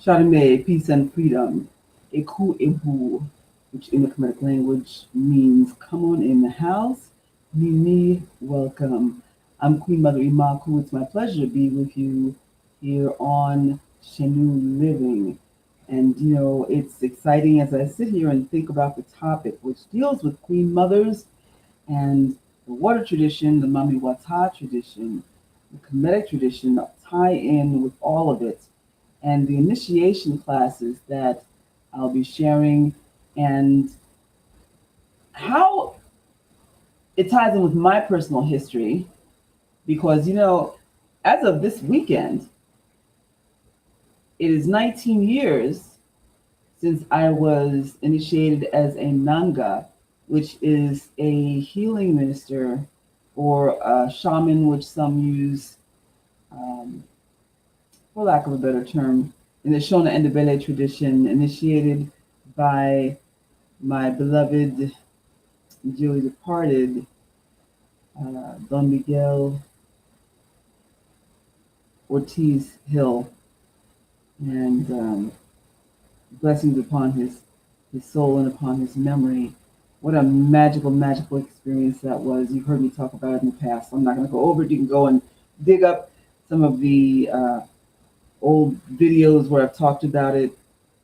Charme, peace and freedom. Eku ebu, which in the Kemetic language means come on in the house. Mimi, welcome. I'm Queen Mother Imakhu. It's my pleasure to be with you here on Shenu Living. And it's exciting as I sit here and think about the topic, which deals with Queen Mothers and the water tradition, the Mami Wata tradition, the Kemetic tradition tie in with all of it, and the initiation classes that I'll be sharing, and how it ties in with my personal history. Because, as of this weekend, it is 19 years since I was initiated as a Nanga, which is a healing minister or a shaman, which some use, um, for lack of a better term, in the Shona and the Bele tradition, initiated by my beloved, dearly departed Don Miguel Ortiz Hill, and blessings upon his soul and upon his memory. What a magical experience that was. You've heard me talk about it in the past. So I'm not going to go over it. You can go and dig up some of the old videos where I've talked about it.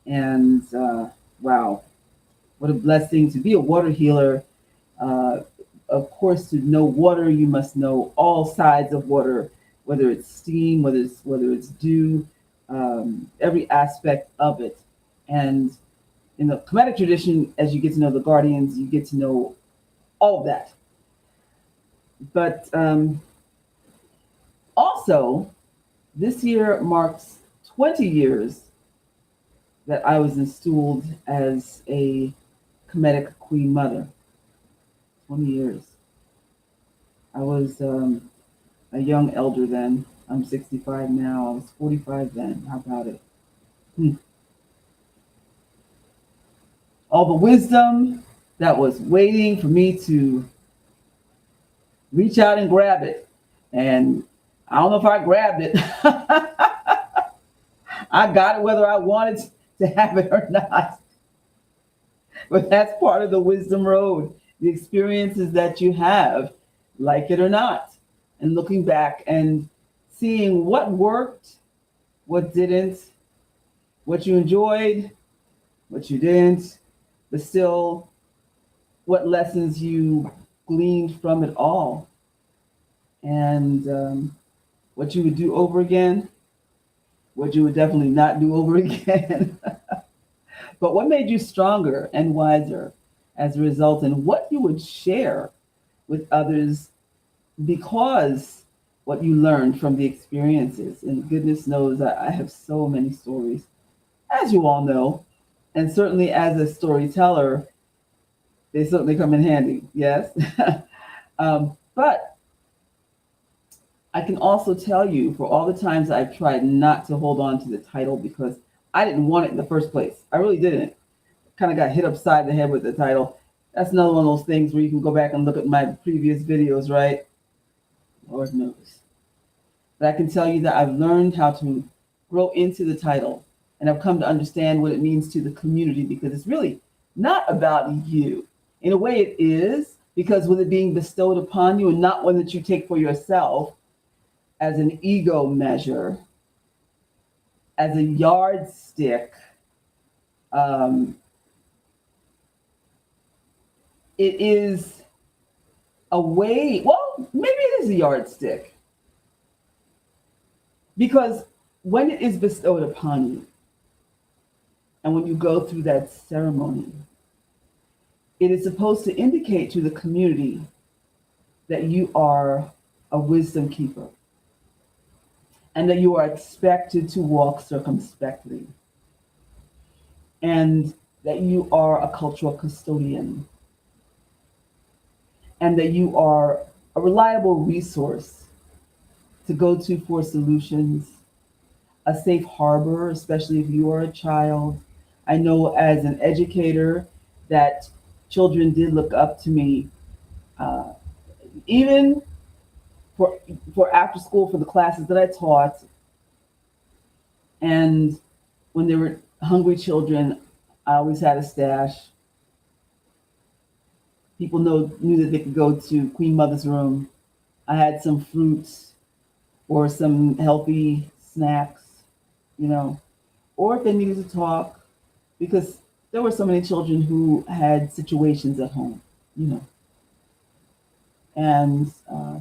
And wow, what a blessing to be a water healer. Uh, of course, to know water, you must know all sides of water, whether it's steam, whether it's dew, every aspect of it. And in the Kemetic tradition, as you get to know the guardians, you get to know all of that. But also, this year marks 20 years that I was installed as a Kemetic Queen Mother. 20 years. I was a young elder then. I'm 65 now. I was 45 then. How about it? Hmm. All the wisdom that was waiting for me to reach out and grab it. And I don't know if I grabbed it. I got it whether I wanted to have it or not. But that's part of the wisdom road. The experiences that you have, like it or not. And looking back and seeing what worked, what didn't, what you enjoyed, what you didn't, but still what lessons you gleaned from it all, and what you would do over again, what you would definitely not do over again, but what made you stronger and wiser as a result, and what you would share with others because what you learned from the experiences. And goodness knows I have so many stories, as you all know, and certainly as a storyteller, they certainly come in handy, yes. But I can also tell you for all the times I've tried not to hold on to the title because I didn't want it in the first place. I really didn't. Kind of got hit upside the head with the title. That's another one of those things where you can go back and look at my previous videos, right? Lord knows. But I can tell you that I've learned how to grow into the title, and I've come to understand what it means to the community, because it's really not about you. In a way, it is, because with it being bestowed upon you and not one that you take for yourself as an ego measure, as a yardstick, um, it is a way, well, maybe it is a yardstick, because when it is bestowed upon you, and when you go through that ceremony, it is supposed to indicate to the community that you are a wisdom keeper and that you are expected to walk circumspectly and that you are a cultural custodian and that you are a reliable resource to go to for solutions, a safe harbor, especially if you are a child. I know as an educator that children did look up to me, uh, even for after school for the classes that I taught, and When there were hungry children, I always had a stash. People knew that they could go to Queen Mother's room. I had some fruits or some healthy snacks, you know, or if they needed to talk, because there were so many children who had situations at home, you know, and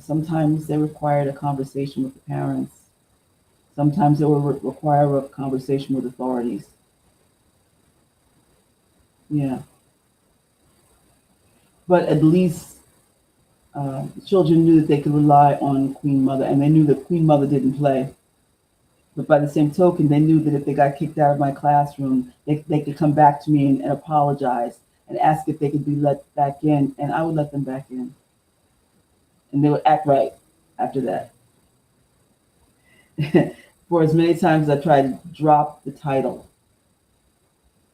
sometimes they required a conversation with the parents. Sometimes they would require a conversation with authorities. Yeah, but at least children knew that they could rely on Queen Mother, and they knew that Queen Mother didn't play. But by the same token, they knew that if they got kicked out of my classroom, they could come back to me and apologize and ask if they could be let back in, and I would let them back in, and they would act right after that. For as many times as I tried to drop the title,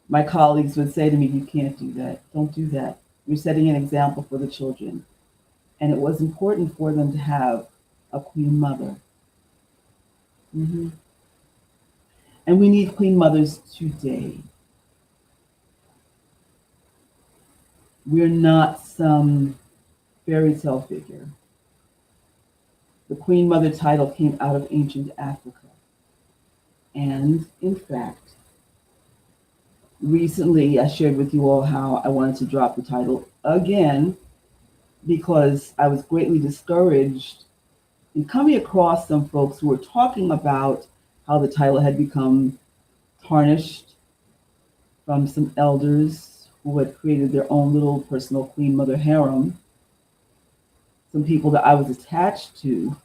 my colleagues would say to me, "You can't do that. Don't do that. You're setting an example for the children." And it was important for them to have a Queen Mother. Hmm. And we need Queen Mothers today. We're not some fairy tale figure. The Queen Mother title came out of ancient Africa. And in fact, recently I shared with you all how I wanted to drop the title again because I was greatly discouraged in coming across some folks who were talking about how the title had become tarnished from some elders who had created their own little personal Queen Mother harem, some people that I was attached to.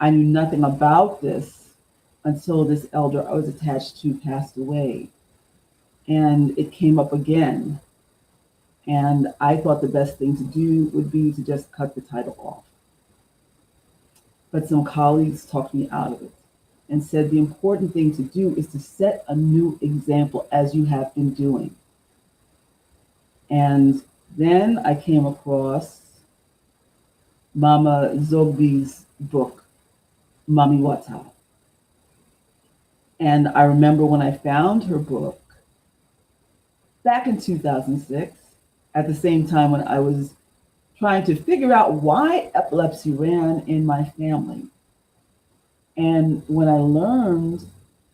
I knew nothing about this until this elder I was attached to passed away. And it came up again. And I thought the best thing to do would be to just cut the title off. But some colleagues talked me out of it and said the important thing to do is to set a new example as you have been doing. And then I came across Mama Zogby's book, Mami Wata. And I remember when I found her book back in 2006, at the same time when I was trying to figure out why epilepsy ran in my family. And when I learned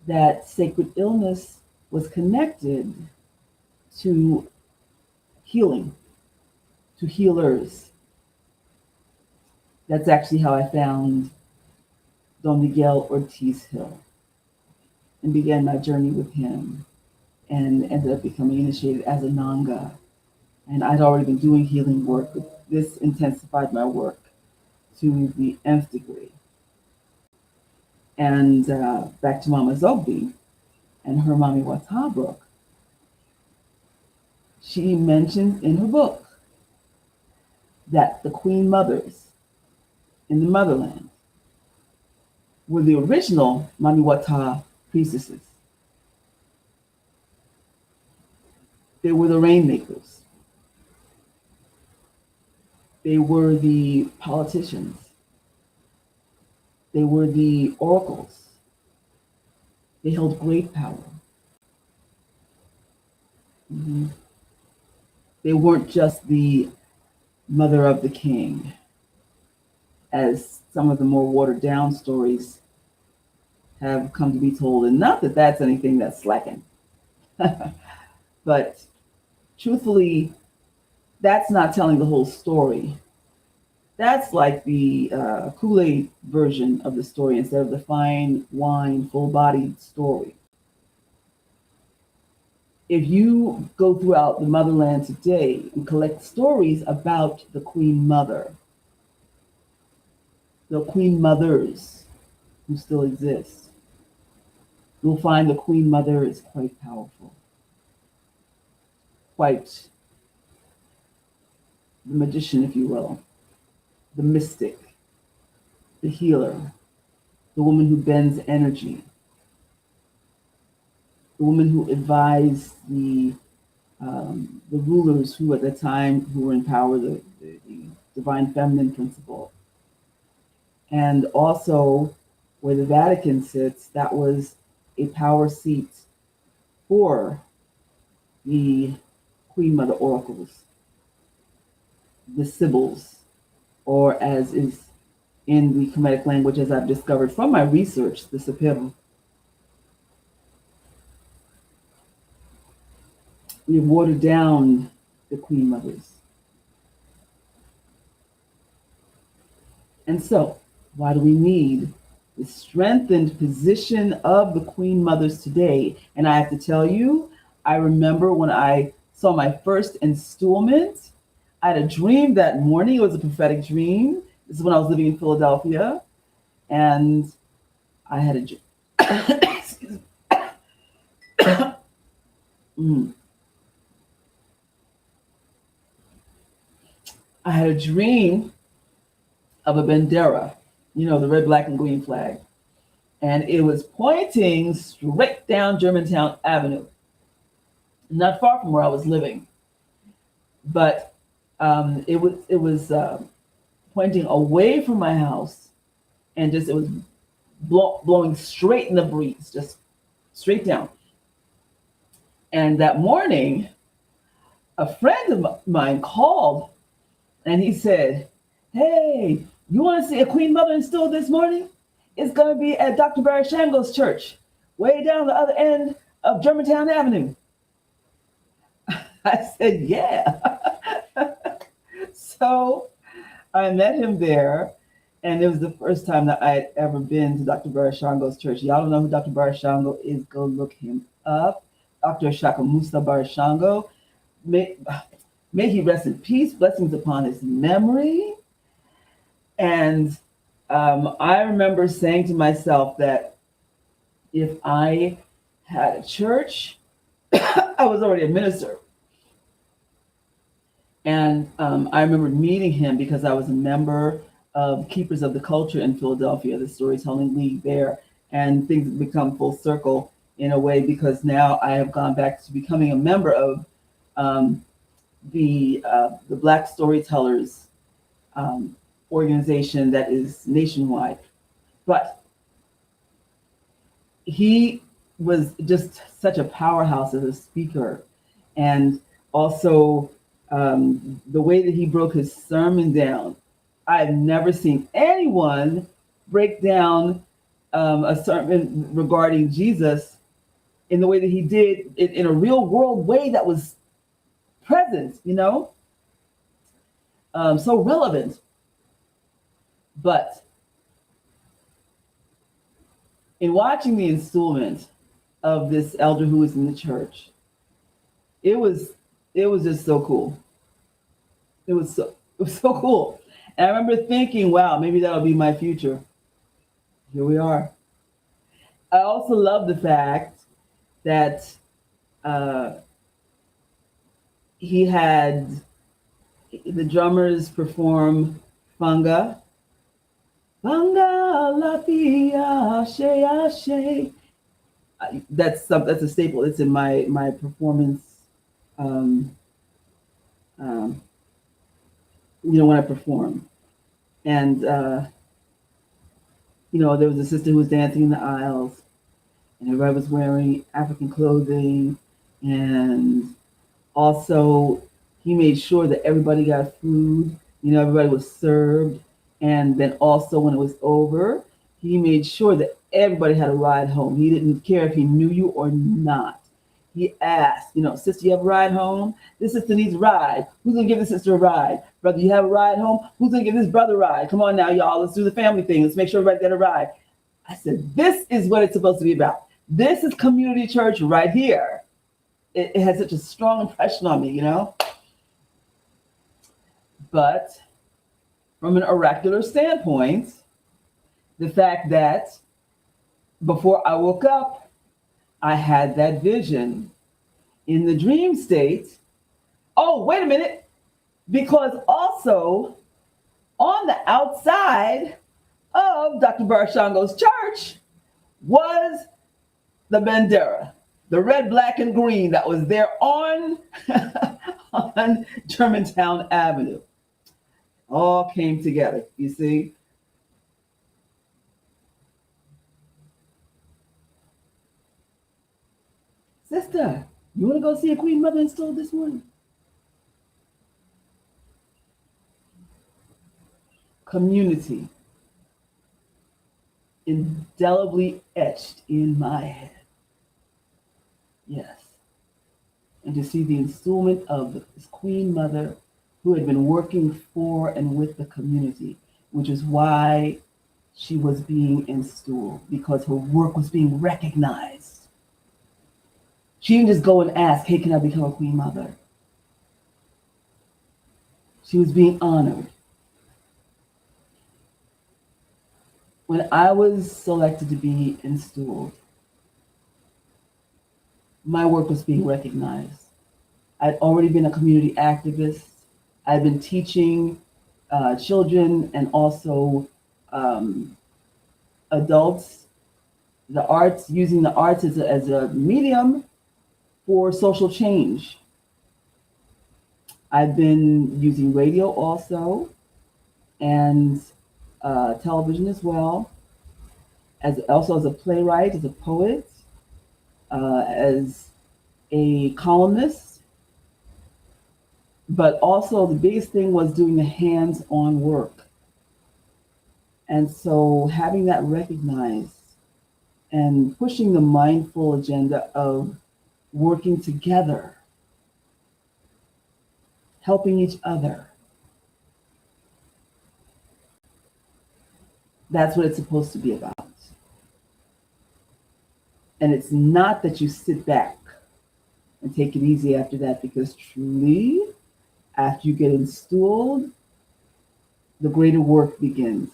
that sacred illness was connected to healing, to healers, that's actually how I found Don Miguel Ortiz Hill and began my journey with him and ended up becoming initiated as a Nanga. And I'd already been doing healing work, but this intensified my work to the nth degree. And back to Mama Zogby and her Mami Wata book, she mentions in her book that the Queen Mothers in the motherland were the original Mami Wata priestesses. They were the rainmakers. They were the politicians. They were the oracles. They held great power. Mhm. They weren't just the mother of the king, as some of the more watered down stories have come to be told. And not that that's anything that's slacking, but truthfully, that's not telling the whole story. That's like the Kool-Aid version of the story instead of the fine wine, full-bodied story. If you go throughout the motherland today and collect stories about the Queen Mother, the Queen Mothers who still exist, you'll find the Queen Mother is quite powerful, quite the magician, if you will, the mystic, the healer, the woman who bends energy, the woman who advised the rulers who at the time who were in power, the divine feminine principle. And also where the Vatican sits, that was a power seat for the Queen Mother oracles, the Sibyls, or as is in the Kemetic language, as I've discovered from my research, the Sephirim. We watered down the Queen Mothers. And so, why do we need the strengthened position of the Queen Mothers today? And I have to tell you, I remember when I saw my first installment, I had a dream that morning. It was a prophetic dream. This is when I was living in Philadelphia. And I had a dream. Excuse me. Mm. I had a dream of a bandera, the red, black, and green flag. And it was pointing straight down Germantown Avenue, not far from where I was living. But it was pointing away from my house, and just it was blowing straight in the breeze, just straight down. And that morning, a friend of mine called, and he said, "Hey, you want to see a Queen Mother installed this morning? It's going to be at Dr. Barry Shango's church, way down the other end of Germantown Avenue." I said, "Yeah." So I met him there, and it was the first time that I had ever been to Dr. Barry Shango's church. Y'all don't know who Dr. Barry Shango is? Go look him up. Dr. Shaka Musa Barry Shango. May he rest in peace. Blessings upon his memory. And I remember saying to myself that if I had a church, I was already a minister. And I remember meeting him because I was a member of Keepers of the Culture in Philadelphia, the Storytelling League there. And things have become full circle in a way because now I have gone back to becoming a member of the Black Storytellers organization that is nationwide. But he was just such a powerhouse as a speaker, and also the way that he broke his sermon down. I've never seen anyone break down a sermon regarding Jesus in the way that he did it, in a real world way that was present, so relevant. But in watching the installment of this elder who was in the church, it was just so cool. It was so cool. And I remember thinking, wow, maybe that'll be my future. Here we are. I also love the fact that he had the drummers perform Fanga. Fanga la fia ashe ashe. That's a staple. It's in my performance. Um, um, when I perform, and there was a sister who was dancing in the aisles, and everybody was wearing African clothing, and also he made sure that everybody got food. Everybody was served, and then also when it was over, he made sure that everybody had a ride home. He didn't care if he knew you or not. He asked, "Sister, you have a ride home? This sister needs a ride. Who's gonna give this sister a ride? Brother, you have a ride home? Who's gonna give this brother a ride? Come on now, y'all. Let's do the family thing. Let's make sure everybody get a ride." I said, this is what it's supposed to be about. This is community church right here. It had such a strong impression on me, But from an oracular standpoint, the fact that before I woke up, I had that vision in the dream state. Oh, wait a minute. Because also on the outside of Dr. Barshango's church was the bandera, the red, black, and green that was there on, on Germantown Avenue. All came together, you see. Sister, you want to go see a Queen Mother installed this morning? Community, indelibly etched in my head. Yes. And to see the installment of this Queen Mother who had been working for and with the community, which is why she was being installed, because her work was being recognized. She didn't just go and ask, hey, can I become a Queen Mother? She was being honored. When I was selected to be installed, my work was being recognized. I'd already been a community activist. I'd been teaching children and also um, adults the arts, using the arts as a medium for social change. I've been using radio also and television as well, as also as a playwright, as a poet, as a columnist. But also the biggest thing was doing the hands-on work. And so having that recognized and pushing the mindful agenda of working together, helping each other. That's what it's supposed to be about. And it's not that you sit back and take it easy after that, because truly, after you get installed, the greater work begins.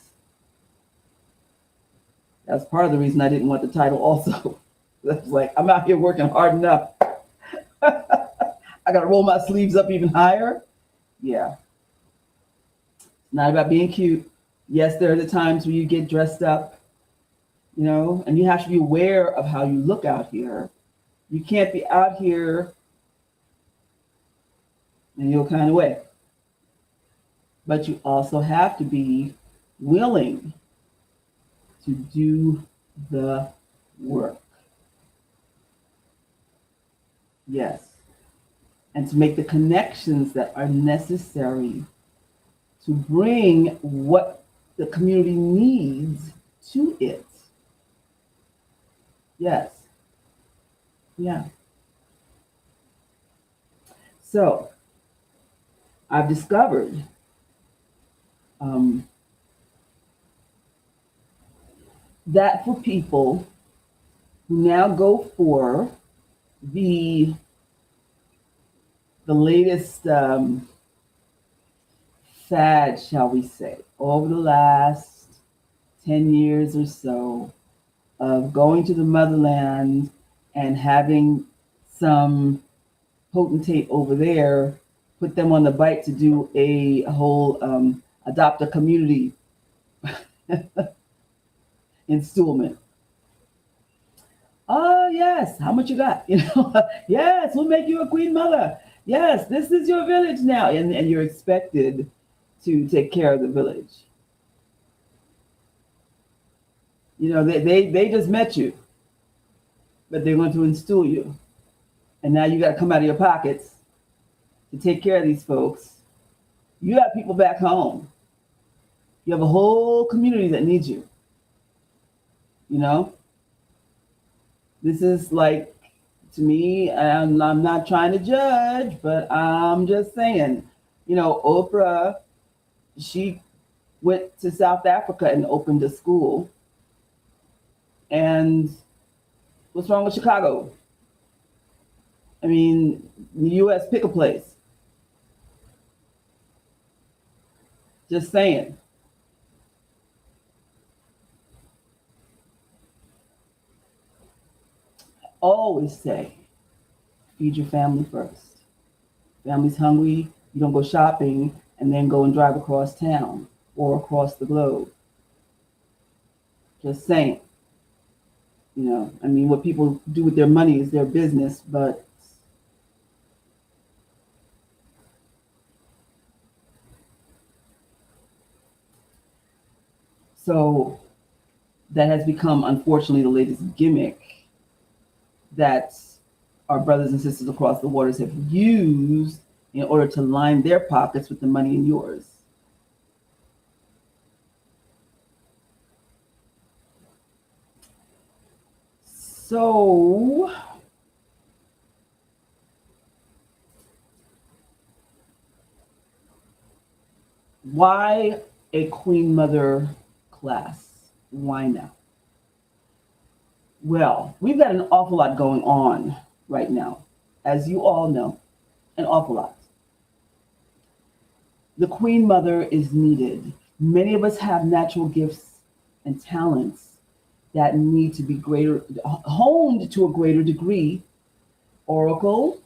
That's part of the reason I didn't want the title also. That's like, I'm out here working hard enough. I got to roll my sleeves up even higher. Yeah. Not about being cute. Yes, there are the times where you get dressed up, and you have to be aware of how you look out here. You can't be out here in your kind of way. But you also have to be willing to do the work. Yes. And to make the connections that are necessary to bring what the community needs to it. Yes. Yeah. So I've discovered that for people who now go for the latest fad, shall we say, over the last 10 years or so, of going to the motherland and having some potentate over there put them on the bike to do a whole adopt a community installment. Oh yes, how much you got? Yes, we'll make you a queen mother. Yes, this is your village now, and you're expected to take care of the village. They just met you, but they're going to install you, and now you got to come out of your pockets to take care of these folks. You got people back home. You have a whole community that needs you. This is like, to me, and I'm not trying to judge, but I'm just saying, Oprah, she went to South Africa and opened a school. And what's wrong with Chicago? I mean, the US, pick a place. Just saying. Always say, feed your family first. Family's hungry, you don't go shopping and then go and drive across town or across the globe. Just saying. I mean, what people do with their money is their business, but so that has become, unfortunately, the latest gimmick that our brothers and sisters across the waters have used in order to line their pockets with the money in yours. So, why a Queen Mother class? Why now? Well, we've got an awful lot going on right now. As you all know, an awful lot. The Queen Mother is needed. Many of us have natural gifts and talents that need to be honed to a greater degree. Oracle,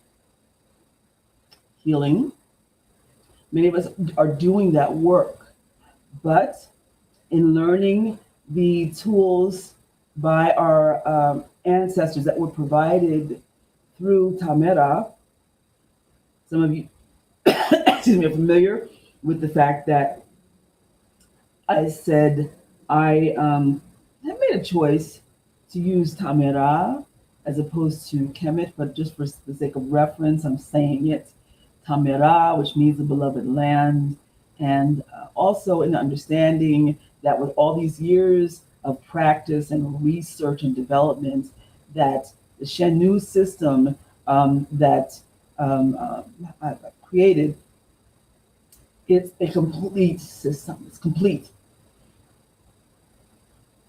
healing. Many of us are doing that work. But in learning the tools by our ancestors that were provided through Tamera, some of you excuse me, are familiar with the fact that I said I have made a choice to use Tamera as opposed to Kemet, but just for the sake of reference, I'm saying it. Tamera, which means the beloved land, and also in understanding that with all these years of practice and research and development, that the Shenu system that I've created, it's a complete system. It's complete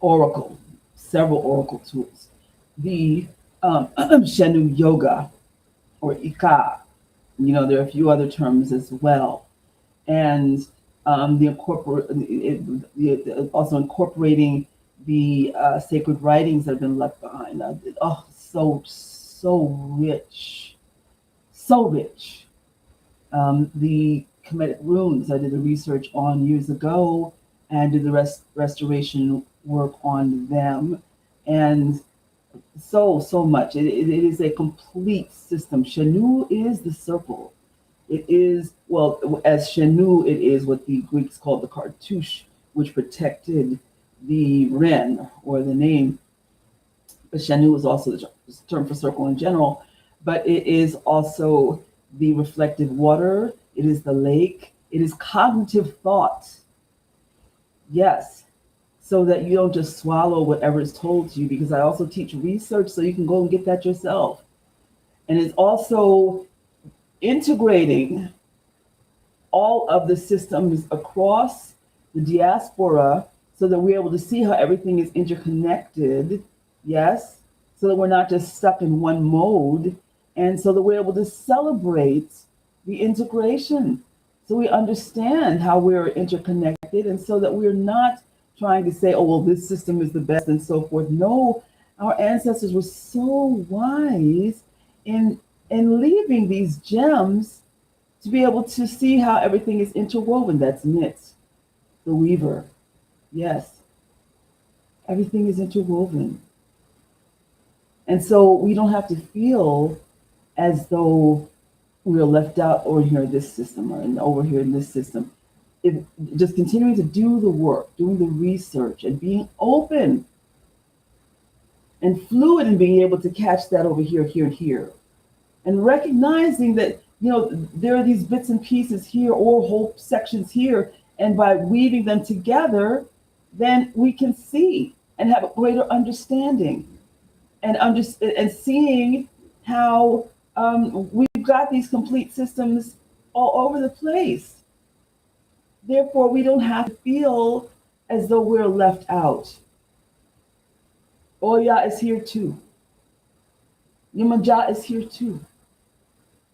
oracle, several oracle tools. The Shenu yoga or Ika, there are a few other terms as well, and also incorporating the sacred writings that have been left behind. So rich, so rich. The Kemetic runes I did the research on years ago and did the restoration work on them, and so much. It is a complete system. Shenu is the circle. It is, well, as Shenu, it is what the Greeks called the cartouche, which protected the Ren, or the name. But Shenu is also the term for circle in general, but it is also the reflective water, it is the lake, it is cognitive thought. Yes, so that you don't just swallow whatever is told to you, because I also teach research so you can go and get that yourself. And it's also integrating all of the systems across the diaspora so that we're able to see how everything is interconnected, yes, so that we're not just stuck in one mode, and so that we're able to celebrate the integration, so we understand how we're interconnected, and so that we're not trying to say, oh, well, this system is the best and so forth. No, our ancestors were so wise in leaving these gems to be able to see how everything is interwoven. That's knit, the weaver. Yes, everything is interwoven. And so we don't have to feel as though we're left out over here in this system or over here in this system. Just continuing to do the work, doing the research, and being open and fluid in being able to catch that over here, here, and here. And recognizing that, there are these bits and pieces here or whole sections here, and by weaving them together, then we can see and have a greater understanding and seeing how we've got these complete systems all over the place. Therefore, we don't have to feel as though we're left out. Oya is here too. Yamaja is here too.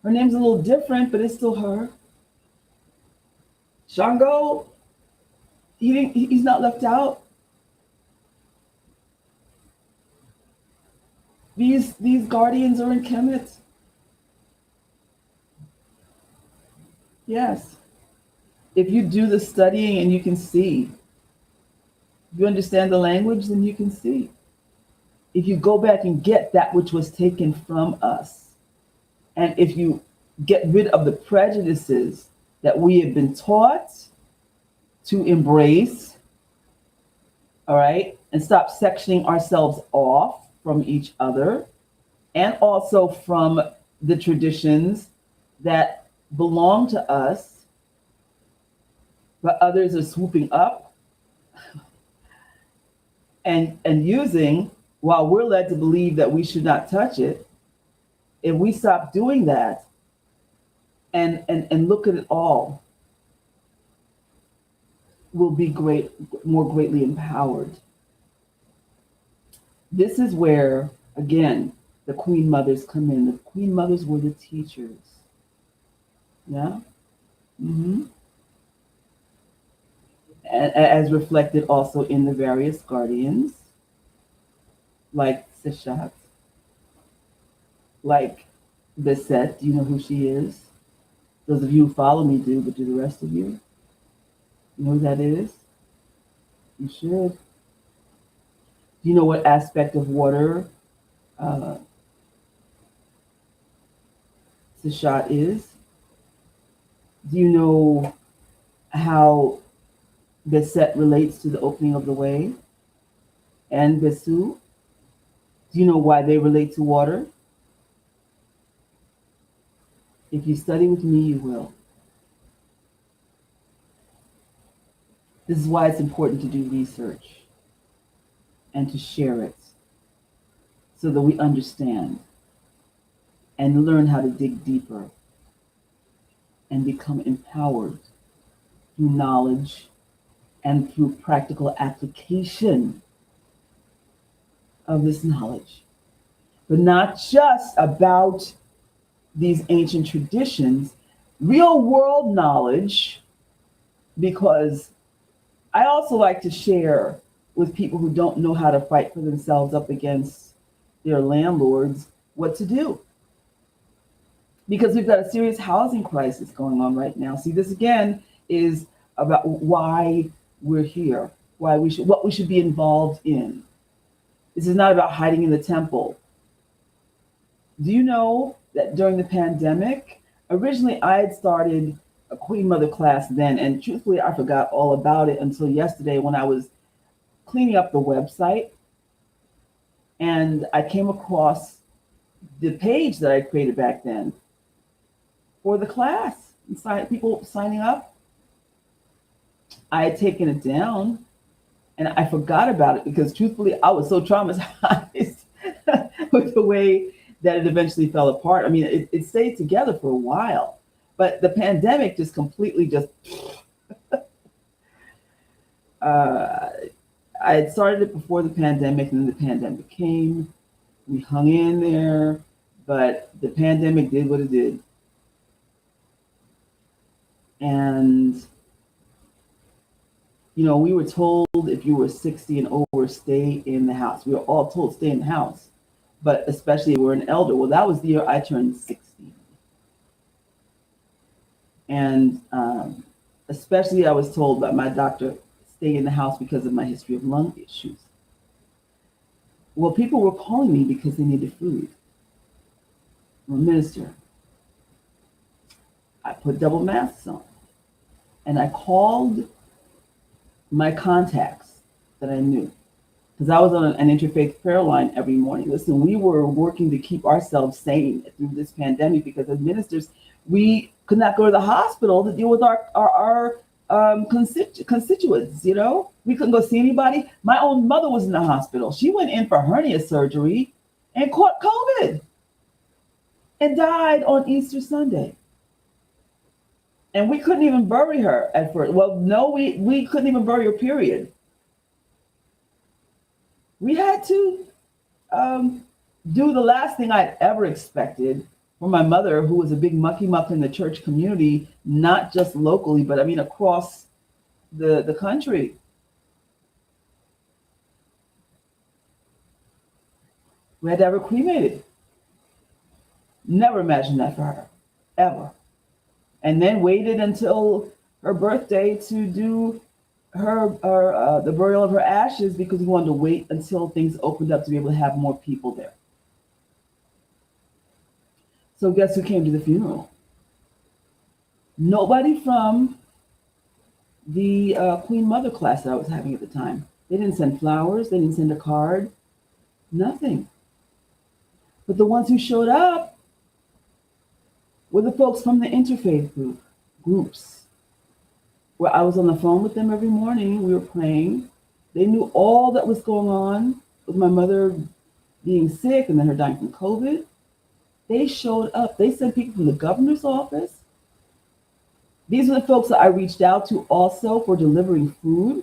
Her name's a little different, but it's still her. Shango, he's not left out. These guardians are in Kemet. Yes. If you do the studying and you can see, if you understand the language, then you can see. If you go back and get that which was taken from us, and if you get rid of the prejudices that we have been taught to embrace, all right, and stop sectioning ourselves off from each other, and also from the traditions that belong to us, but others are swooping up and using, while we're led to believe that we should not touch it. If we stop doing that and look at it all, we'll be more greatly empowered. This is where, again, the Queen Mothers come in. The Queen Mothers were the teachers. Yeah. hmm As reflected also in the various guardians, like Sishat, like Bisette. Do you know who she is? Those of you who follow me do, but do the rest of you? You know who that is? You should. Do you know what aspect of water uh, Sishat is? Do you know how Bisette relates to the opening of the way? And Besu? Do you know why they relate to water? If you study with me, you will. This is why it's important to do research and to share it so that we understand and learn how to dig deeper and become empowered through knowledge and through practical application of this knowledge. But not just about these ancient traditions, real world knowledge, because I also like to share with people who don't know how to fight for themselves up against their landlords what to do. Because we've got a serious housing crisis going on right now. See, this again is about why we're here, what we should be involved in. This is not about hiding in the temple. Do you know that during the pandemic, originally I had started a Queen Mother class then, and truthfully, I forgot all about it until yesterday when I was cleaning up the website and I came across the page that I created back then for the class. People signing up. I had taken it down and I forgot about it because truthfully, I was so traumatized with the way that it eventually fell apart. I mean, it stayed together for a while, but the pandemic just completely just. Uh, I had started it before the pandemic, and then the pandemic came. We hung in there, but the pandemic did what it did, and we were told if you were 60 and over, stay in the house. We were all told stay in the house, but especially if we're an elder. Well, that was the year I turned 60. And especially I was told by my doctor, stay in the house because of my history of lung issues. Well, people were calling me because they needed food. I'm a minister. I put double masks on and I called my contacts that I knew, because I was on an interfaith prayer line every morning. Listen, we were working to keep ourselves sane through this pandemic because as ministers, we could not go to the hospital to deal with our constituents. We couldn't go see anybody. My own mother was in the hospital. She went in for hernia surgery and caught COVID and died on Easter Sunday. And we couldn't even bury her at first. Well, no, we couldn't even bury her, period. We had to do the last thing I'd ever expected from my mother, who was a big mucky muck in the church community, not just locally, but I mean across the country. We had to have her cremated. Never imagined that for her, ever. And then waited until her birthday to do the burial of her ashes because we wanted to wait until things opened up to be able to have more people there. So guess who came to the funeral? Nobody from the Queen Mother class that I was having at the time. They didn't send flowers. They didn't send a card. Nothing. But the ones who showed up were the folks from the interfaith groups, where I was on the phone with them every morning. We were praying. They knew all that was going on with my mother being sick and then her dying from COVID. They showed up. They sent people from the governor's office. These are the folks that I reached out to also for delivering food,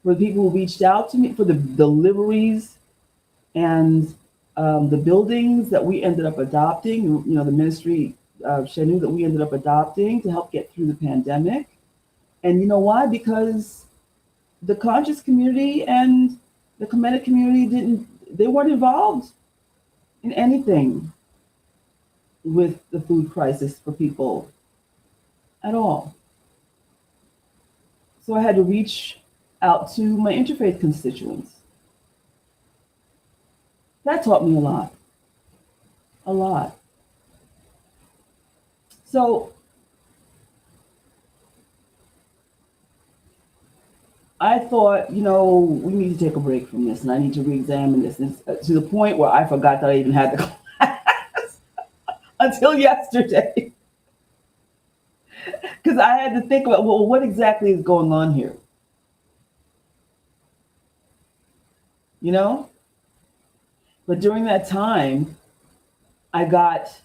for the people who reached out to me for the deliveries and the buildings that we ended up adopting, the ministry Shenu that we ended up adopting to help get through the pandemic. And you know why? Because the conscious community and the Kemetic community they weren't involved in anything with the food crisis for people at all. So I had to reach out to my interfaith constituents. That taught me a lot. A lot. So I thought, we need to take a break from this and I need to re-examine this. And to the point where I forgot that I even had the class until yesterday. Because I had to think about, well, what exactly is going on here? But during that time, I got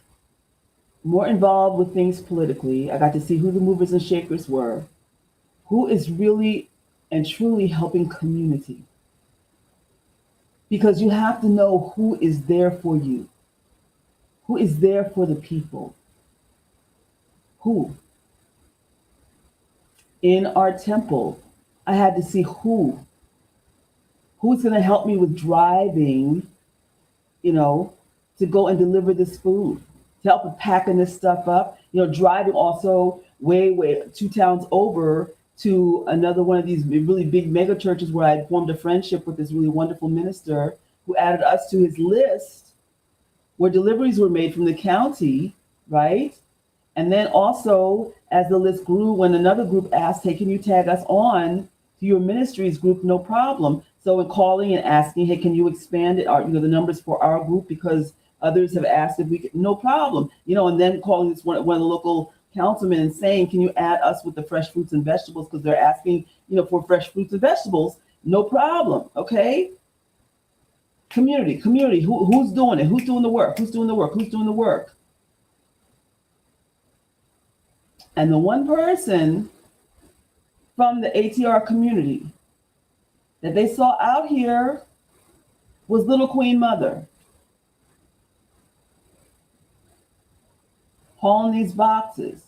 more involved with things politically. I got to see who the movers and shakers were, who is really and truly helping community. Because you have to know who is there for you, who is there for the people. Who? In our temple, I had to see who's going to help me with driving, to go and deliver this food, to help with packing this stuff up, driving also way 2 towns over to another one of these really big mega churches where I had formed a friendship with this really wonderful minister who added us to his list where deliveries were made from the county, right? And then also, as the list grew, when another group asked, hey, can you tag us on to your ministries group? No problem. So in calling and asking, hey, can you expand it, the numbers for our group because others have asked if we could, no problem. And then calling this one of the local councilmen and saying, can you add us with the fresh fruits and vegetables because they're asking, for fresh fruits and vegetables? No problem. Okay. Community. Who's doing it? Who's doing the work? Who's doing the work? And the one person from the ATR community that they saw out here was Little Queen Mother, hauling these boxes.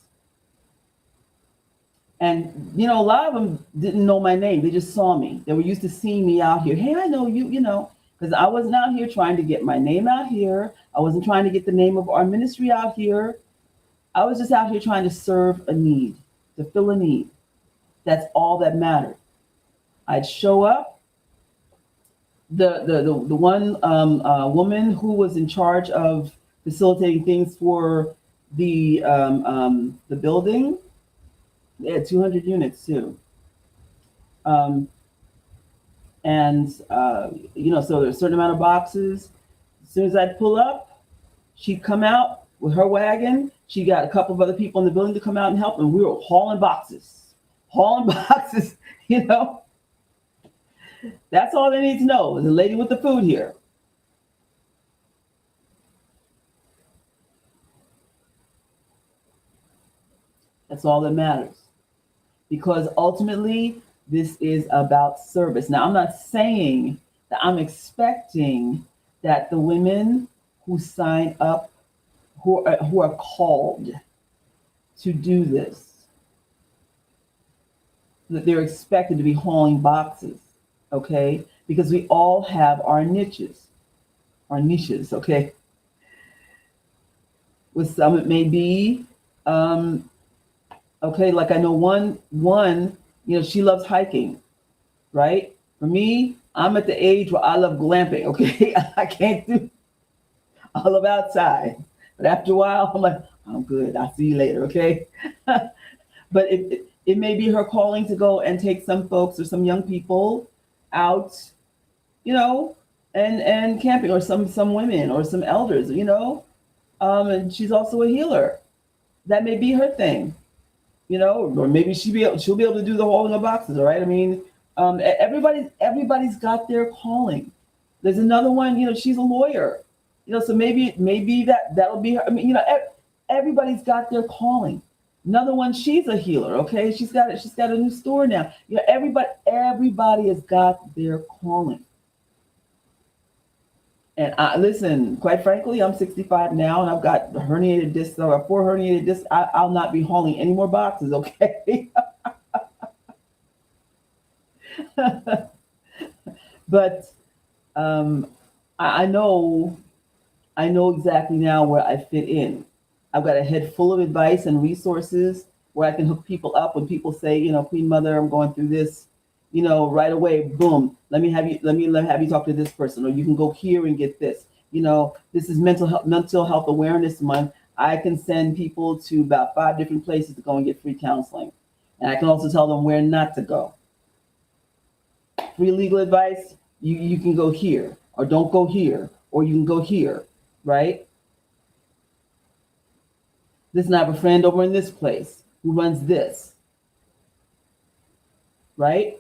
And, a lot of them didn't know my name. They just saw me. They were used to seeing me out here. Hey, I know you, because I wasn't out here trying to get my name out here. I wasn't trying to get the name of our ministry out here. I was just out here trying to serve a need, to fill a need. That's all that mattered. I'd show up. The one woman who was in charge of facilitating things for the building, they had 200 units too. So there's a certain amount of boxes. As soon as I'd pull up, she'd come out with her wagon. She got a couple of other people in the building to come out and help, and we were hauling boxes. That's all they need to know. The lady with the food here. That's all that matters. Because ultimately, this is about service. Now, I'm not saying that I'm expecting that the women who sign up, who are called to do this, that they're expected to be hauling boxes, okay? Because we all have our niches, okay? With some, it may be, okay, like I know one, she loves hiking, right? For me, I'm at the age where I love glamping, okay? I can't do, I love outside. But after a while, I'm like, I'm good. I'll see you later, okay? But it may be her calling to go and take some folks or some young people out, and camping, or some women or some elders, and she's also a healer. That may be her thing, or maybe she'll be able to do the hauling of boxes. All right. I mean, everybody's got their calling. There's another one. She's a lawyer. So maybe that'll be her. I mean, everybody's got their calling. Another one, she's a healer. Okay, she's got a new store now. Everybody has got their calling. And listen, quite frankly, I'm 65 now, and I've got herniated discs, or 4 herniated discs. I'll not be hauling any more boxes. Okay. But I know exactly now where I fit in. I've got a head full of advice and resources where I can hook people up when people say, Queen Mother, I'm going through this, right away, boom, let me have you talk to this person, or you can go here and get this. This is mental health awareness month. I can send people to about 5 different places to go and get free counseling. And I can also tell them where not to go. Free legal advice, you can go here, or don't go here, or you can go here, right? Listen, I have a friend over in this place who runs this, right?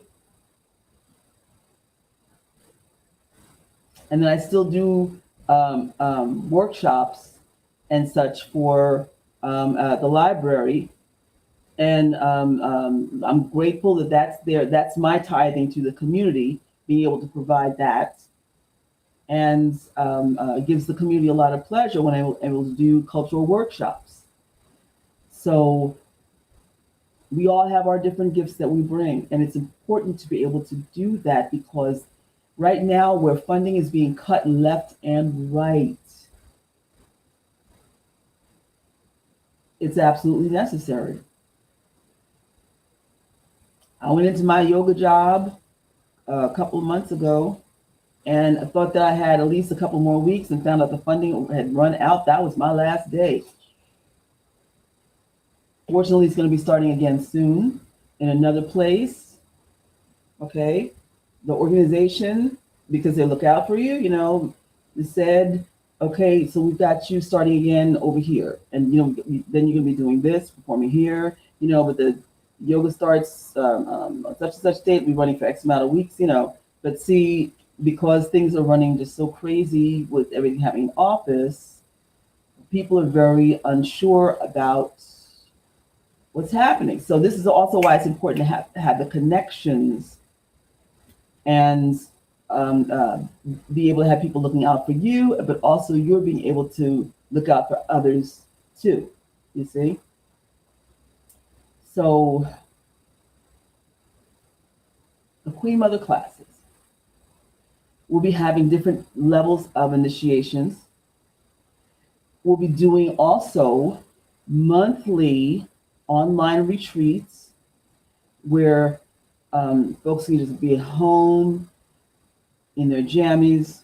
And then I still do workshops and such for the library. And I'm grateful that that's there. That's my tithing to the community, being able to provide that. And it gives the community a lot of pleasure when I'm able to do cultural workshops. So we all have our different gifts that we bring, and it's important to be able to do that, because right now, where funding is being cut left and right, it's absolutely necessary. I went into my yoga job a couple of months ago, and I thought that I had at least a couple more weeks, and found out the funding had run out. That was my last day. Fortunately, it's going to be starting again soon in another place. Okay. The organization, because they look out for you, they said, okay, so we've got you starting again over here. And, then you're going to be doing this, performing here, but the yoga starts on such and such date, we're running for X amount of weeks, But see, because things are running just so crazy with everything happening in office, people are very unsure about what's happening. So this is also why it's important to have the connections, and be able to have people looking out for you, but also you're being able to look out for others too. You see? So the Queen Mother classes, we'll be having different levels of initiations. We'll be doing also monthly online retreats where folks can just be at home in their jammies,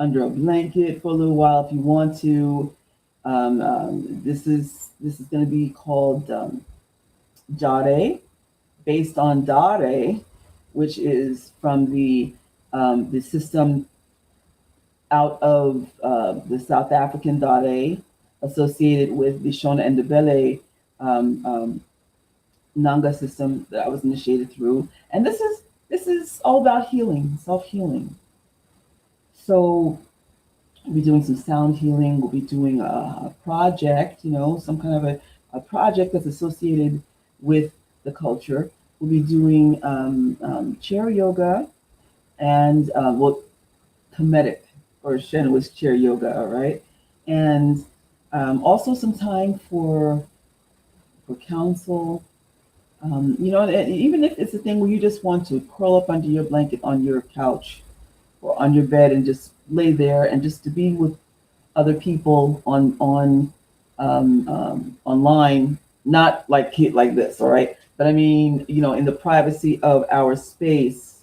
under a blanket for a little while if you want to. This is going to be called Dare, based on Dare, which is from the system out of the South African Dare, associated with the Shona and the Bele Nanga system that I was initiated through. And this is all about healing, self-healing. So we'll be doing some sound healing. We'll be doing a project, some kind of a project that's associated with the culture. We'll be doing chair yoga and Kemetic, or Shen was chair yoga, all right? And also some time for counsel. Even if it's a thing where you just want to curl up under your blanket on your couch or on your bed and just lay there, and just to be with other people online, not like this, all right? But I mean, in the privacy of our space,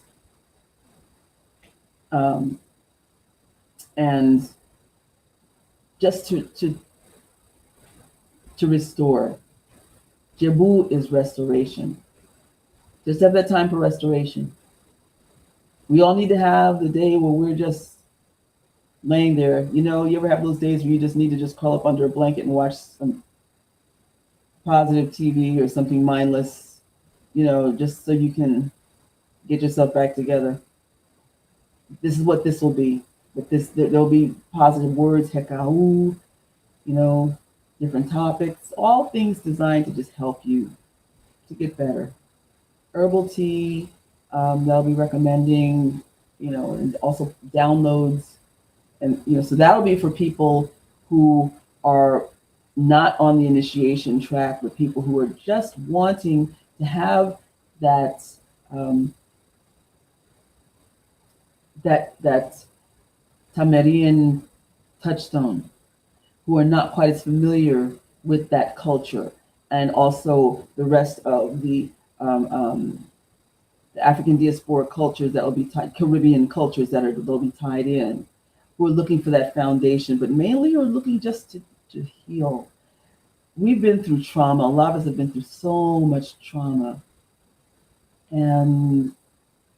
and just to restore. Jabu is restoration. Just have that time for restoration. We all need to have the day where we're just laying there. You ever have those days where you just need to just curl up under a blanket and watch some positive TV or something mindless, just so you can get yourself back together. This is what this will be. But there'll be positive words, hekau, you know, different topics, all things designed to just help you to get better. Herbal tea, they'll be recommending, and also downloads, and so that'll be for people who are not on the initiation track, but people who are just wanting to have that um, that Tamarian touchstone, who are not quite as familiar with that culture, and also the rest of the African diaspora cultures that will be tied, Caribbean cultures they'll be tied in, who are looking for that foundation, but mainly are looking just to heal. We've been through trauma. A lot of us have been through so much trauma, and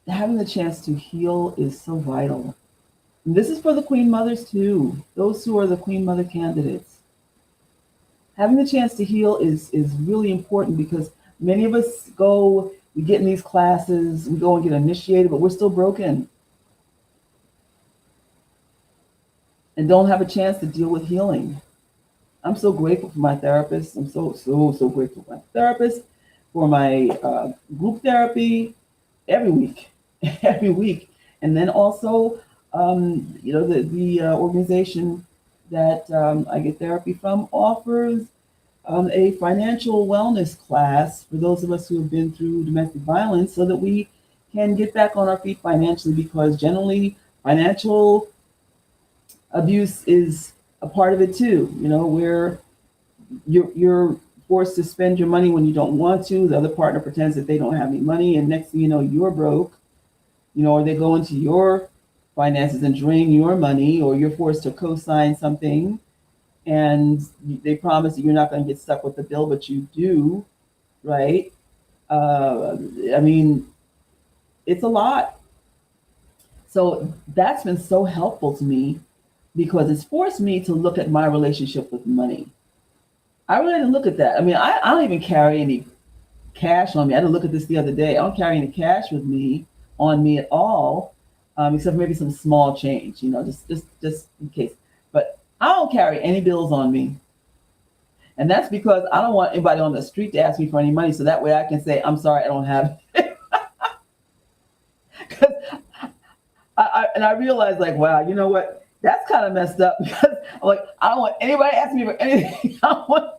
having the chance to heal is so vital. And this is for the Queen Mothers too, those who are the Queen Mother candidates. Having the chance to heal is really important, because many of us we get in these classes, we go and get initiated, but we're still broken and don't have a chance to deal with healing. I'm so grateful for my therapist. I'm so grateful for my therapist, for my group therapy every week, every week. And then also, the organization that I get therapy from offers a financial wellness class for those of us who have been through domestic violence, so that we can get back on our feet financially, because generally financial abuse is a part of it too, where you're forced to spend your money when you don't want to. The other partner pretends that they don't have any money, and next thing you know, you're broke, or they go into your finances and drain your money, or you're forced to co-sign something and they promise that you're not going to get stuck with the bill, but you do, right? Uh, I mean, it's a lot. So that's been so helpful to me, because it's forced me to look at my relationship with money. I really didn't look at that. I mean, I don't even carry any cash on me. I didn't look at this the other day. I don't carry any cash with me on me at all, except maybe some small change, just in case. But I don't carry any bills on me. And that's because I don't want anybody on the street to ask me for any money, so that way I can say, I'm sorry, I don't have it. 'Cause I realized, like, wow, you know what? That's kind of messed up, because I'm like, I don't want anybody asking me for anything. I don't want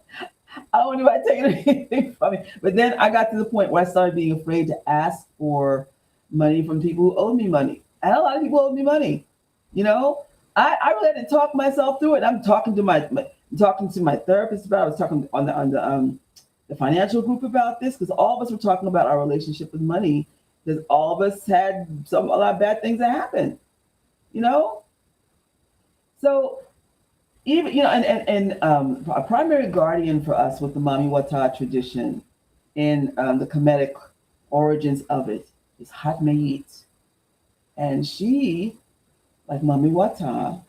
anybody taking anything from me. But then I got to the point where I started being afraid to ask for money from people who owed me money. And a lot of people owed me money. You know, I really had to talk myself through it. I'm talking to my therapist about it. I was talking on the financial group about this, because all of us were talking about our relationship with money, because all of us had a lot of bad things that happened, you know? So even, and a primary guardian for us with the Mami Wata tradition, in the Kemetic origins of it, is Hatmayit. And she, like Mami Wata,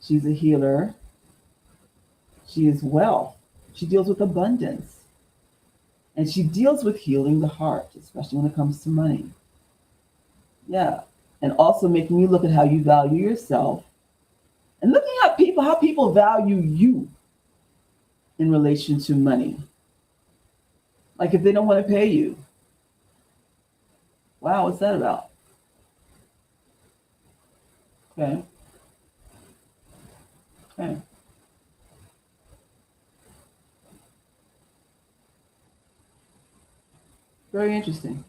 she's a healer. She is wealth. She deals with abundance. And she deals with healing the heart, especially when it comes to money. Yeah. And also making you look at how you value yourself, and looking at how people value you in relation to money. Like if they don't want to pay you. Wow, what's that about? Okay. Okay. Very interesting.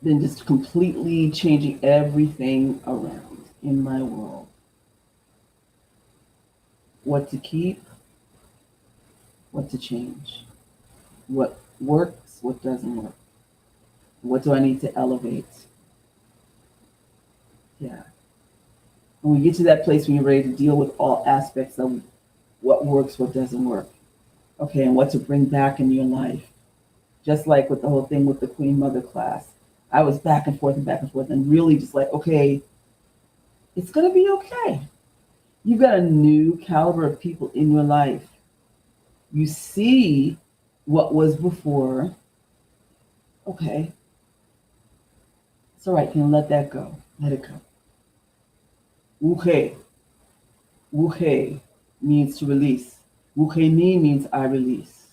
Then just completely changing everything around in my world. What to keep, what to change. What works, what doesn't work. What do I need to elevate? Yeah. When we get to that place when you're ready to deal with all aspects of what works, what doesn't work. Okay, and what to bring back in your life. Just like with the whole thing with the Queen Mother class. I was back and forth, and really just like, okay, it's gonna be okay. You've got a new caliber of people in your life. You see what was before. Okay, it's all right. Can let that go. Let it go. Wuhe. Wuhe means to release. Wuhe ni means I release.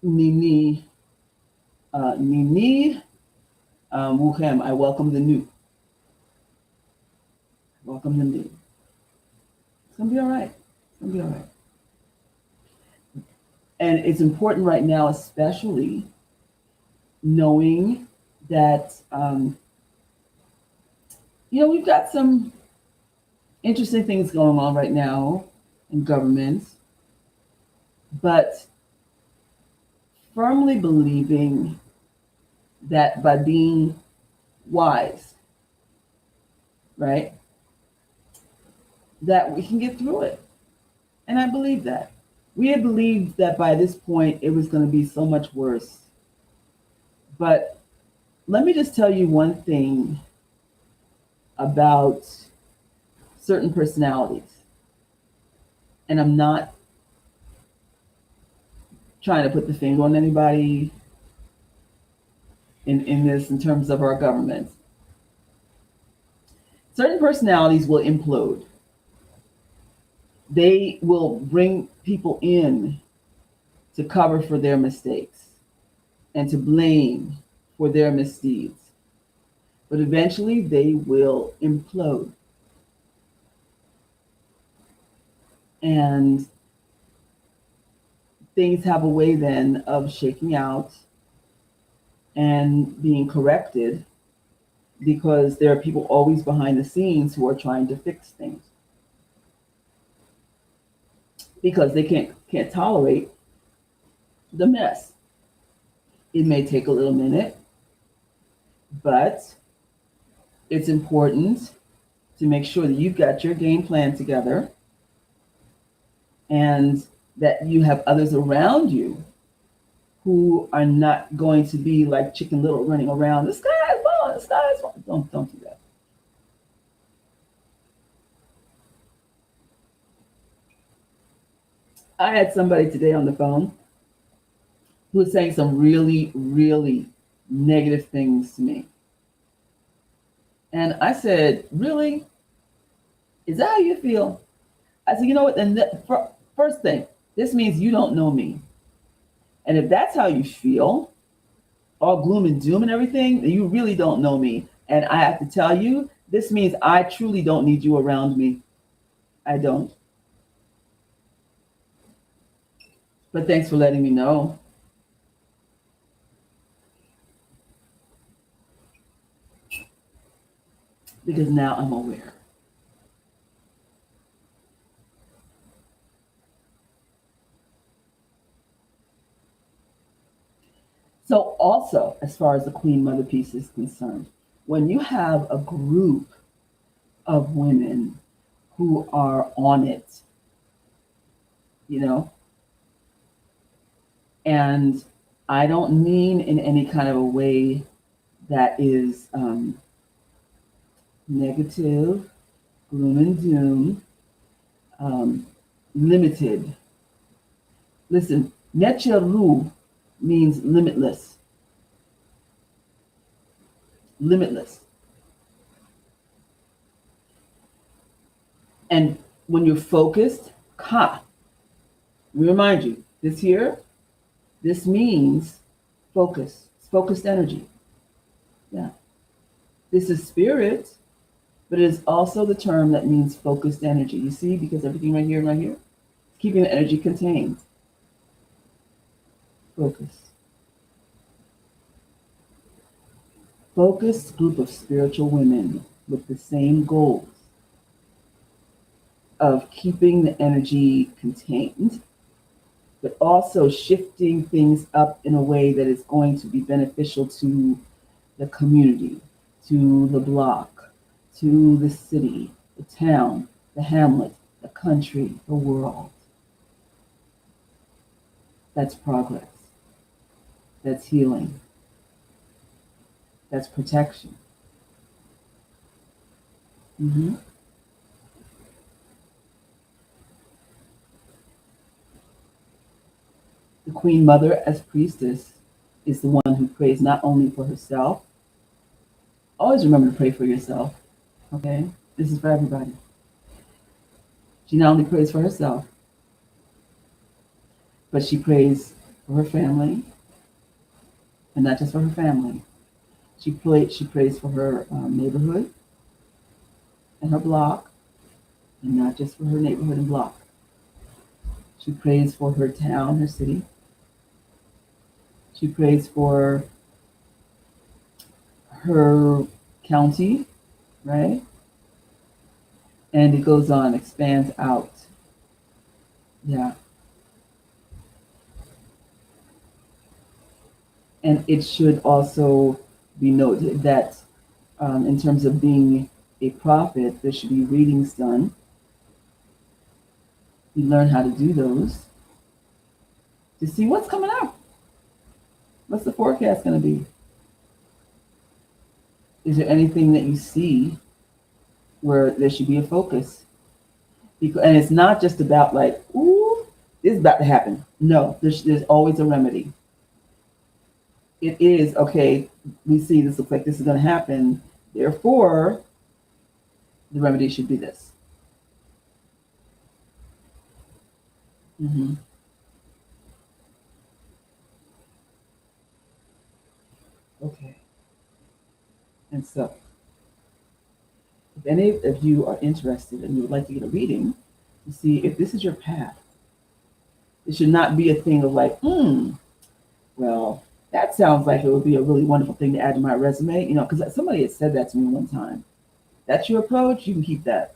Nini. Nini. Wuhem. I welcome the new. Welcome the new. It's gonna be all right. It's gonna be all right. And it's important right now, especially knowing that we've got some interesting things going on right now in government, but firmly believing that by being wise, right, that we can get through it. And I believe that. We had believed that by this point it was going to be so much worse. But let me just tell you one thing about certain personalities. And I'm not trying to put the finger on anybody in this in terms of our government. Certain personalities will implode. They will bring people in to cover for their mistakes and to blame for their misdeeds. But eventually they will implode. And things have a way then of shaking out and being corrected because there are people always behind the scenes who are trying to fix things because they can't tolerate the mess. It may take a little minute, but it's important to make sure that you've got your game plan together and that you have others around you who are not going to be like Chicken Little running around, the sky is falling, the sky is falling. Don't do that. I had somebody today on the phone who was saying some really, really negative things to me. And I said, really? Is that how you feel? I said, you know what? And first thing, this means you don't know me. And if that's how you feel, all gloom and doom and everything, then you really don't know me. And I have to tell you, this means I truly don't need you around me. I don't. But thanks for letting me know. Because now I'm aware. So also, as far as the Queen Mother piece is concerned, when you have a group of women who are on it, you know, and I don't mean in any kind of a way that is negative, gloom and doom, limited. Listen, Necheru means limitless. Limitless. And when you're focused, ka, let me remind you, this means focus. It's focused energy. Yeah. This is spirit, but it is also the term that means focused energy. You see, because everything right here and right here, keeping the energy contained. Focus. Focused group of spiritual women with the same goals of keeping the energy contained, but also shifting things up in a way that is going to be beneficial to the community, to the block, to the city, the town, the hamlet, the country, the world. That's progress. That's healing. That's protection. Hmm. The Queen Mother, as priestess, is the one who prays not only for herself. Always remember to pray for yourself. Okay, this is for everybody. She not only prays for herself, but she prays for her family, and not just for her family. She prays for her neighborhood and her block, and not just for her neighborhood and block. She prays for her town, her city. She prays for her county, right? And it goes on, expands out. Yeah. And it should also be noted that in terms of being a prophet, there should be readings done. You learn how to do those to see what's coming up. What's the forecast going to be? Is there anything that you see where there should be a focus? Because, and it's not just about like, ooh, this is about to happen. No, there's always a remedy. It is, okay, we see this looks like this is going to happen. Therefore, the remedy should be this. Hmm. Okay. And so, if any of you are interested and you would like to get a reading to see if this is your path, it should not be a thing of like, well, that sounds like it would be a really wonderful thing to add to my resume, because somebody had said that to me one time. That's your approach, you can keep that.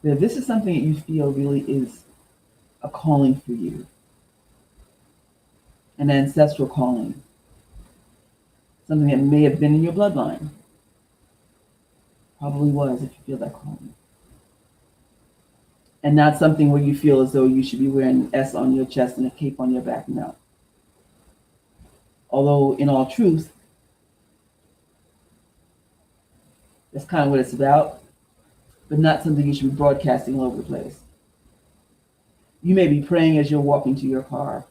But if this is something that you feel really is a calling for you, an ancestral calling, something that may have been in your bloodline, probably was if you feel that calling. And not something where you feel as though you should be wearing an S on your chest and a cape on your back. No. Although, in all truth, that's kind of what it's about, but not something you should be broadcasting all over the place. You may be praying as you're walking to your car.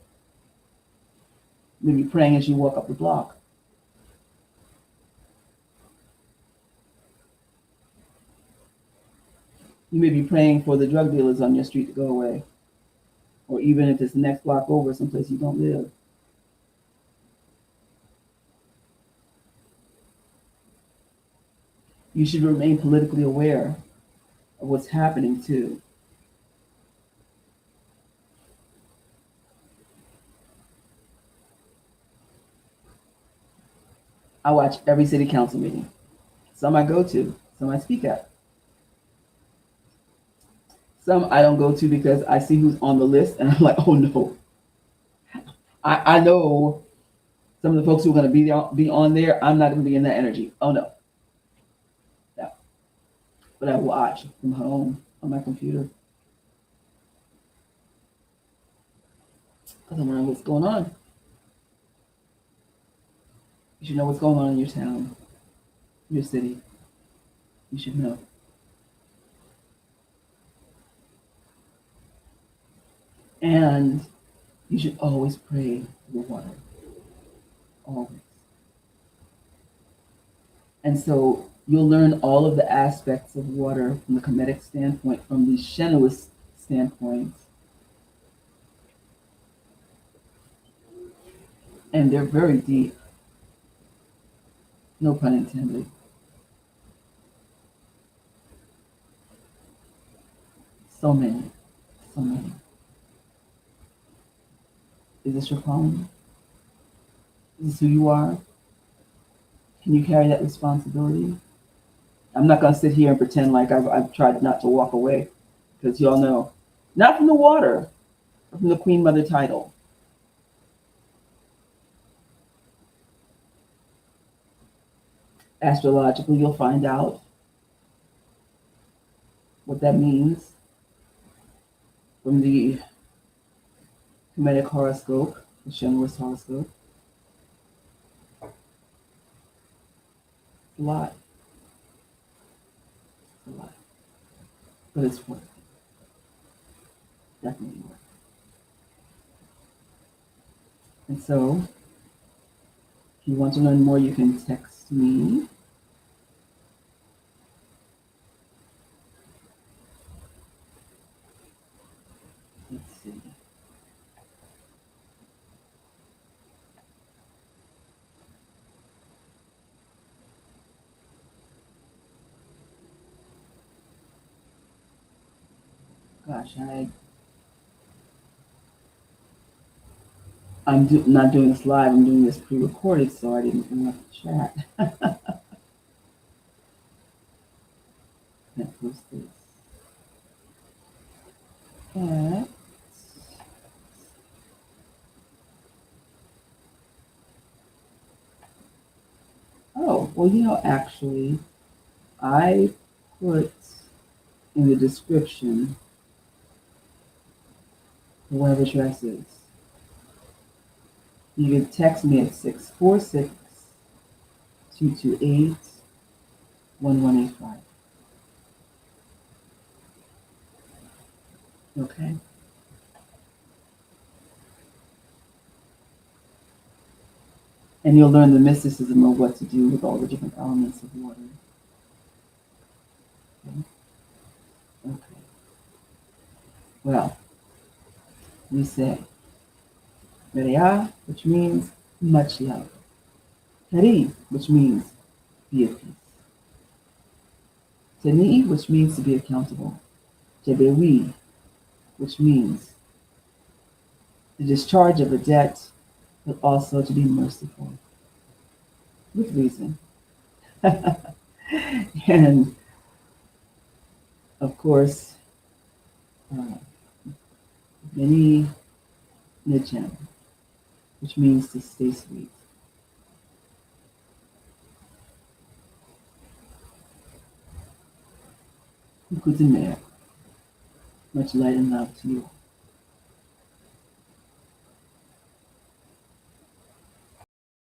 You may be praying as you walk up the block. You may be praying for the drug dealers on your street to go away, or even if it's the next block over, someplace you don't live. You should remain politically aware of what's happening too. I watch every city council meeting. Some I go to, some I speak at. Some I don't go to because I see who's on the list and I'm like, oh no. I know some of the folks who are going to be on there. I'm not going to be in that energy. Oh no. No. But I watch from home on my computer because I know what's going on. You should know what's going on in your town, your city. You should know. And you should always pray for the water. Always. And so you'll learn all of the aspects of water from the Kemetic standpoint, from the Shenouist standpoint. And they're very deep. No pun intended. So many. So many. Is this your calling? Is this who you are? Can you carry that responsibility? I'm not going to sit here and pretend like I've tried not to walk away, because y'all know, not from the water, but from the Queen Mother title. Astrologically, you'll find out what that means from the Kemetic horoscope. Hashem was horoscope. It's a lot. It's a lot. But it's worth it. Definitely worth it. And so, if you want to learn more, you can text me. Let's see. Gosh, not doing this live. I'm doing this pre-recorded, so I didn't bring up the chat. Can't post this. But oh, well, actually, I put in the description the web address is. You can text me at 646 228 1185. Okay? And you'll learn the mysticism of what to do with all the different elements of water. Okay? Okay. Well, we say Maria, which means much love. Hari, which means be at peace. Tani, which means to be accountable. Tebewi, which means the discharge of a debt, but also to be merciful with reason. And of course, uh, Beni Nijan, which means to stay sweet. Kukutumer, much light and love to you.